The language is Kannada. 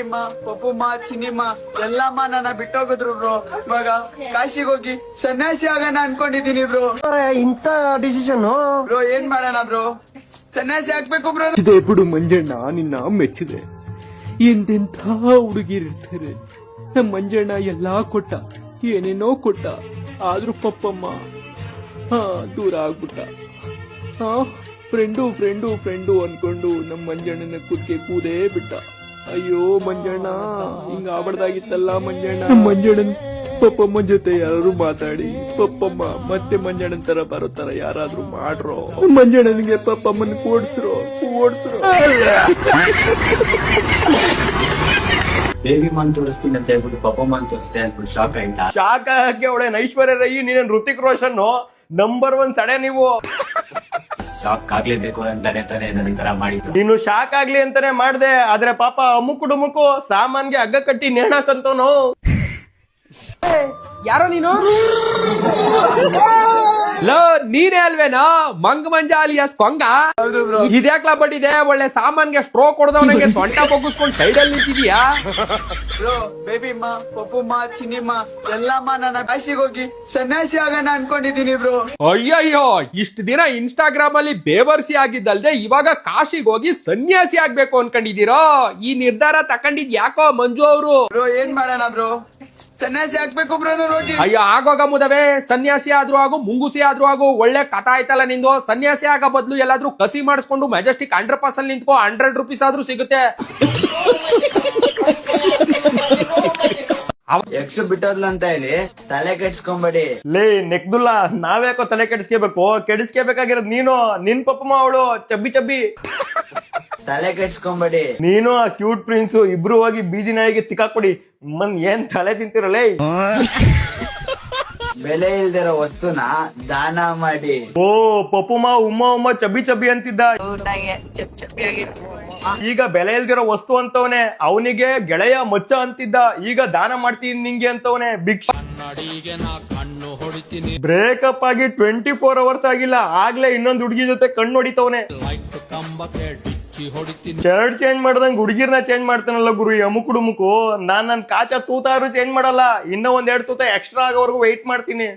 ಬೇಬಿಮ್ಮ ಪಪ್ಪುಮ್ಮ ಚಿನ್ನಿಮ್ಮ ಎಲ್ಲಮ್ಮ ನನ್ನ ಬಿಟ್ಟೋಗಿದ್ರು ಬ್ರೋ. ಇವಾಗ ಕಾಶಿಗೆ ಹೋಗಿ ಸನ್ಯಾಸಿ ಆಗೋಣ ಅನ್ಕೊಂಡಿದೀನಿ ಬ್ರೋ. ಇಂತ ಡಿಸಿಷನ್ ಬ್ರೋ ಏನ್ ಮಾಡೋಣ ಬ್ರೋ, ಸನ್ಯಾಸಿ ಆಗ್ಬೇಕು ಬ್ರೋ. ಬಿಡು ಮಂಜಣ್ಣ, ನಿನ್ನ ಮೆಚ್ಚಿದೆ. ಎಂತೆಂಥ ಹುಡುಗಿರಿರ್ತಾರೆ. ನಮ್ಮ ಮಂಜಣ್ಣ ಎಲ್ಲಾ ಕೊಟ್ಟ, ಏನೇನೋ ಕೊಟ್ಟ, ಆದ್ರೂ ಪಪ್ಪಮ್ಮ ದೂರ ಆಗ್ಬಿಟ್ಟ. ಫ್ರೆಂಡು ಫ್ರೆಂಡು ಫ್ರೆಂಡು ಅನ್ಕೊಂಡು ನಮ್ಮ ಮಂಜಣ್ಣನ ಕುದ್ಕೆ ಕೂದೇ ಬಿಟ್ಟ. ಅಯ್ಯೋ ಮಂಜಣ್ಣ, ಹಿಂಗ ಆಗ್ಬಾರ್ದಾಗಿತ್ತಲ್ಲ ಮಂಜಣ್ಣ. ಮಂಜಣ್ಣನ್ ಪಪ್ಪಮ್ಮ ಜೊತೆ ಯಾರು ಮಾತಾಡಿ ಪಪ್ಪಮ್ಮ ಮತ್ತೆ ಮಂಜಣ್ಣನ್ ತರ ಬರೋ ತರ ಯಾರಾದ್ರೂ ಮಾಡ್ರೋ. ಮಂಜಣ್ಣನಿಗೆ ಪಪ್ಪಮ್ಮನ್ ಕೂಡ್ಸ್ರೋ. ಬೇಬಿ ಮನ್ ತೋರಿಸ್ತೀನಿ ಅಂತ ಹೇಳ್ಬಿಟ್ಟು ಪಪ್ಪಮ್ಮ ಅಂತ ತೋರಿಸ್ತೆ ಅಂದ್ಬಿಟ್ಟು ಶಾಕ್ ಆಯ್ತಾ? ಶಾಕ್ ಆಗಕ್ಕೆ ಅವಳೆ ಐಶ್ವರ್ಯ ರೈ, ನೀನ್ ಋತಿಕ್ ರೋಷನ್ ನಂಬರ್ 1 ತಡೆ. ನೀವು ಶಾಕ್ ಆಗ್ಲೇಬೇಕು ಅಂತಾನೆ ತಾನೇ ನನ್ನ ತರ ಮಾಡಿದ್ರು. ನೀನು ಶಾಕ್ ಆಗ್ಲಿ ಅಂತಾನೆ ಮಾಡ್ದೆ, ಆದ್ರೆ ಪಾಪ ಅಮುಕು ಡುಮುಕು ಸಾಮಾನ್ಗೆ ಹಗ್ಗ ಕಟ್ಟಿ ನೇಣಾಕಂತವನು. ಯಾರೋ ನೀನು? ನೀನೇ ಅಲ್ವೇನಾ ಮಂಗ್ ಮಂಜ ಅಲಿಯಾಸ್ ಕೊಂಗ? ಹೌದು ಬ್ರೋ. ಇದ್ಯಾಕ್ಲಾ ಬಟ್ಟಿದೆ? ಒಳ್ಳೆ ಸಾಮಾನ್ಗೆ ಸ್ಟ್ರೋಕ್ ಹೊಡೆದವನಿಗೆ ಸೊಂಟ ಬಗ್ಗಿಸ್ಕೊಂಡು ಸೈಡ್ ಅಲ್ಲಿ ನಿಂತಿದ್ಯಾ? ಬ್ರೋ ಬೇಬಿಮ್ಮ ಪಪ್ಪುಮ್ಮ ಚಿನ್ನಿಮ್ಮ ಎಲ್ಲಮ್ಮ ನನ್ನ ಕಾಶಿಗೆ ಹೋಗಿ ಸನ್ಯಾಸಿ ಆಗೋಣ ಅನ್ಕೊಂಡಿದೀನಿ ಬ್ರೋ. ಅಯ್ಯಯ್ಯೋ, ಇಷ್ಟ ದಿನ ಇನ್ಸ್ಟಾಗ್ರಾಮ್ ಅಲ್ಲಿ ಬೇವರ್ಸಿ ಆಗಿದ್ದಲ್ದೆ ಇವಾಗ ಕಾಶಿಗೆ ಹೋಗಿ ಸನ್ಯಾಸಿ ಆಗ್ಬೇಕು ಅನ್ಕೊಂಡಿದೀರೋ? ಈ ನಿರ್ಧಾರ ತಕೊಂಡಿದ್ ಯಾಕೋ ಮಂಜು ಅವರು? ಬ್ರೋ ಏನ್ ಮಾಡೋಣ ಬ್ರೋ, ಸನ್ಯಾಸಿ ಆಗ್ಬೇಕು ಬ್ರೋ ನೋಡಿ. ಅಯ್ಯೋ ಆಗೋಗ ಮುದವೆ, ಸನ್ಯಾಸಿ ಆದ್ರೂ ಆಗು ಮುಂಗುಸಿ ಆದ್ರೂ ಆಗು, ಒಳ್ಳೆ ಕಥಾ ಆಯ್ತಲ್ಲ ನಿಂದು. ಸನ್ಯಾಸಿ ಆಗೋ ಬದಲು ಎಲ್ಲಾದ್ರೂ ಕಸಿ ಮಾಡಿಸ್ಕೊಂಡು ಮೆಜೆಸ್ಟಿಕ್ 100% ಅಲ್ಲಿ ನಿಂತ್ಕೋ, 100 ರೂಪೀಸ್ ಆದ್ರೂ ಸಿಗುತ್ತೆ. ಎಕ್ಸ್ ಬಿಟ್ಟೋದ್ಲ ಅಂತ ಹೇಳಿ ತಲೆ ಕೆಡ್ಸ್ಕೊಂಬೇಡಿ. ಲೇ ನೆಕ್ದುಲ್ಲ, ನಾವ್ಯಾಕೋ ತಲೆ ಕೆಡಿಸ್ಕೋಬೇಕಾಗಿರೋದ್ ನೀನು. ನಿನ್ ಪಪ್ಪಮ್ಮ ಅವಳು ಚಬ್ಬಿ ಚಬ್ಬಿ. ತಲೆ ಕೆಡ್ಸ್ಕೊಂಬೇಡಿ. ನೀನು ಆ ಕ್ಯೂಟ್ ಪ್ರಿನ್ಸ್ ಇಬ್ರು ಹೋಗಿ ಬೀದಿ ನಾಯಿಗೆ ತಿಕ್ಕಾಕೊಡಿ. ಏನ್ ತಲೆ ತಿಂತಿರಲೇ? ಬೆಲೆ ಇಲ್ದಿರೋ ವಸ್ತುನ ದಾನ ಮಾಡಿ. ಓ ಪಪ್ಪುಮ್ಮ ಉಮ್ಮ ಚಬ್ಬಿ ಚಬ್ಬಿ ಅಂತಿದ್ದ, ಈಗ ಬೆಲೆ ಇಲ್ದಿರೋ ವಸ್ತು ಅಂತವನೆ. ಅವನಿಗೆ ಗೆಳೆಯ ಮಚ್ಚ ಅಂತಿದ್ದ, ಈಗ ದಾನ ಮಾಡ್ತೀನಿ ನಿಂಗೆ ಅಂತವನೆ. ಭಿಕ್ಷ ಬ್ರೇಕಪ್ ಆಗಿ 24 hours ಆಗಿಲ್ಲ, ಆಗ್ಲೇ ಇನ್ನೊಂದು ಹುಡುಗಿ ಜೊತೆ ಕಣ್ಣು ಹೊಡಿತವನೆ. ಶರ್ಟ್ ಚೇಂಜ್ ಮಾಡ್ದಂಗ್ ಹುಡುಗಿರ್ನ ಚೇಂಜ್ ಮಾಡ್ತಾನಲ್ಲ ಗುರು ಅಮುಕು ಡುಮುಕು. ನನ್ ಕಾಚ ತೂತಾರು ಚೇಂಜ್ ಮಾಡಲ್ಲ, ಇನ್ನೂ 1-2 ತೂತ ಎಕ್ಸ್ಟ್ರಾ ಆಗೋವರೆಗೂ ವೆಯ್ಟ್ ಮಾಡ್ತೀನಿ.